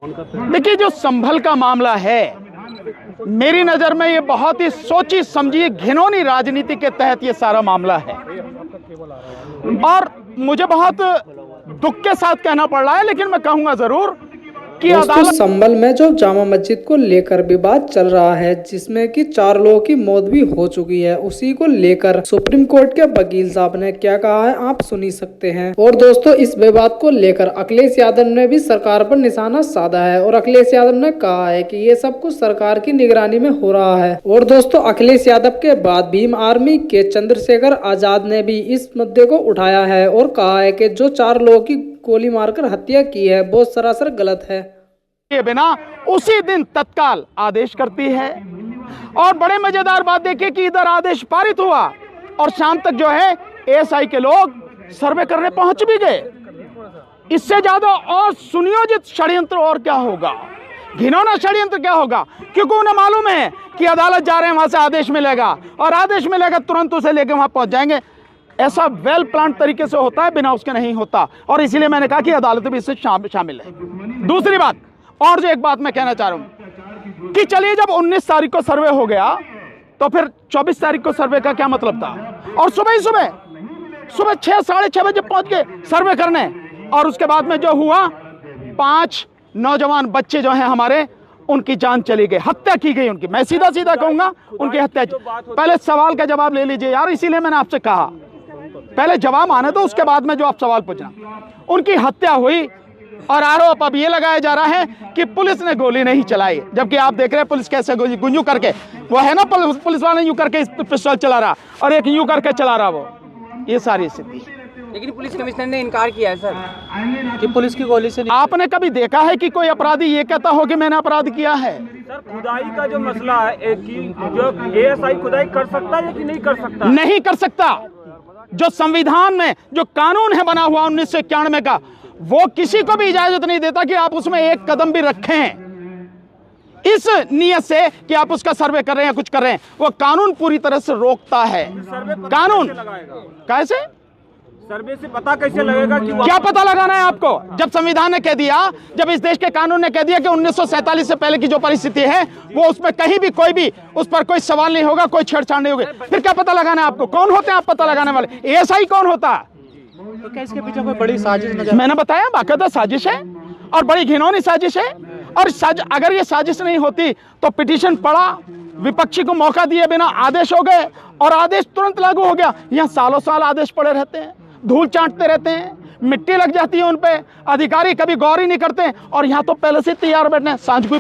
देखिए, जो संभल का मामला है, मेरी नज़र में ये बहुत ही सोची समझी घिनौनी राजनीति के तहत ये सारा मामला है और मुझे बहुत दुख के साथ कहना पड़ रहा है, लेकिन मैं कहूंगा जरूर कि दोस्तों, संभल में जो जामा मस्जिद को लेकर विवाद चल रहा है, जिसमें कि 4 लोगों की मौत भी हो चुकी है, उसी को लेकर सुप्रीम कोर्ट के वकील साहब ने क्या कहा है आप सुन ही सकते हैं। और दोस्तों, इस विवाद को लेकर अखिलेश यादव ने भी सरकार पर निशाना साधा है और अखिलेश यादव ने कहा है कि ये सब कुछ सरकार की निगरानी में हो रहा है। और दोस्तों, अखिलेश यादव के बाद भीम आर्मी के चंद्रशेखर आजाद ने भी इस मुद्दे को उठाया है और कहा है कि जो 4 लोगों की गोली मारकर हत्या की है वो सरासर गलत है। के बिना उसी दिन तत्काल आदेश करती है। और बड़े मजेदार बात देखिए कि इधर आदेश पारित हुआ और शाम तक जो है एएसआई के लोग सर्वे करने पहुंच भी गए। इससे ज्यादा और सुनियोजित षड्यंत्र और क्या होगा, घिनौना षड्यंत्र क्या होगा, क्योंकि उन्हें मालूम है कि अदालत जा रहे हैं, वहां से आदेश मिलेगा और आदेश मिलेगा तुरंत उसे लेकर वहां पहुंच जाएंगे। ऐसा वेल प्लान तरीके से होता है, बिना उसके नहीं होता। और इसीलिए मैंने कहा कि अदालत भी इससे शामिल है। दूसरी बात, और जो एक बात मैं कहना चाह रहा हूं कि चलिए, जब 19 तारीख को सर्वे हो गया तो फिर 24 तारीख को सर्वे का क्या मतलब था। और सुबह 6 साढ़े 6 बजे पहुंच गए सर्वे करने। और उसके बाद में जो हुआ, 5 नौजवान बच्चे जो हैं हमारे, उनकी जान चली गई, हत्या की गई उनकी। मैं सीधा कहूंगा उनकी हत्या। पहले सवाल का जवाब ले लीजिए यार, इसीलिए मैंने आपसे कहा पहले जवाब आने दो, उसके बाद में जो आप सवाल पूछना। उनकी हत्या हुई और आरोप अब ये लगाया जा रहा है कि पुलिस ने गोली नहीं चलाई, जबकि आप देख रहे हैं पुलिस कैसे गुंजू करके, वो है ना पुलिस वाला यूं करके पिस्टल चला रहा और एक यूं करके चला रहा, वो ये सारी स्थिति। लेकिन पुलिस कमिश्नर ने इनकार किया है सर कि पुलिस की गोली से आपने कभी देखा है कि कोई अपराधी ये कहता हो कि मैंने अपराध किया है? सर, खुदाई का जो मसला है कि जो एएसआई खुदाई कर सकता है कि नहीं कर सकता? नहीं कर सकता। जो संविधान में जो कानून है बना हुआ 1991 का, वो किसी को भी इजाजत नहीं देता कि आप उसमें एक कदम भी रखें इस नियत से कि आप उसका सर्वे कर रहे हैं, कुछ कर रहे हैं। वो कानून पूरी तरह से रोकता है। कानून कैसे सर्वे से पता कैसे लगेगा कि क्या पता लगाना है आपको? जब संविधान ने कह दिया, जब इस देश के कानून ने कह दिया कि 1947 से पहले की जो परिस्थिति है वो उसमें कहीं भी कोई भी उस पर कोई सवाल नहीं होगा, कोई छेड़छाड़ नहीं होगी, फिर क्या पता लगाना है आपको? कौन होते हैं आप पता लगाने वाले? एएसआई कौन होता है? तो क्या इसके पीछे कोई बड़ी साजिश नजर? मैंने बताया बाकायदा साजिश है और बड़ी घिनौनी साजिश है। और अगर ये साजिश नहीं होती तो पिटीशन पड़ा, विपक्षी को मौका दिए बिना आदेश हो गए और आदेश तुरंत लागू हो गया। यहाँ सालों साल आदेश पड़े रहते हैं, धूल चाटते रहते हैं, मिट्टी लग जाती है उन पे, अधिकारी कभी गौर ही नहीं करते और यहाँ तो पहले से तैयार बैठे हैं, सांझ को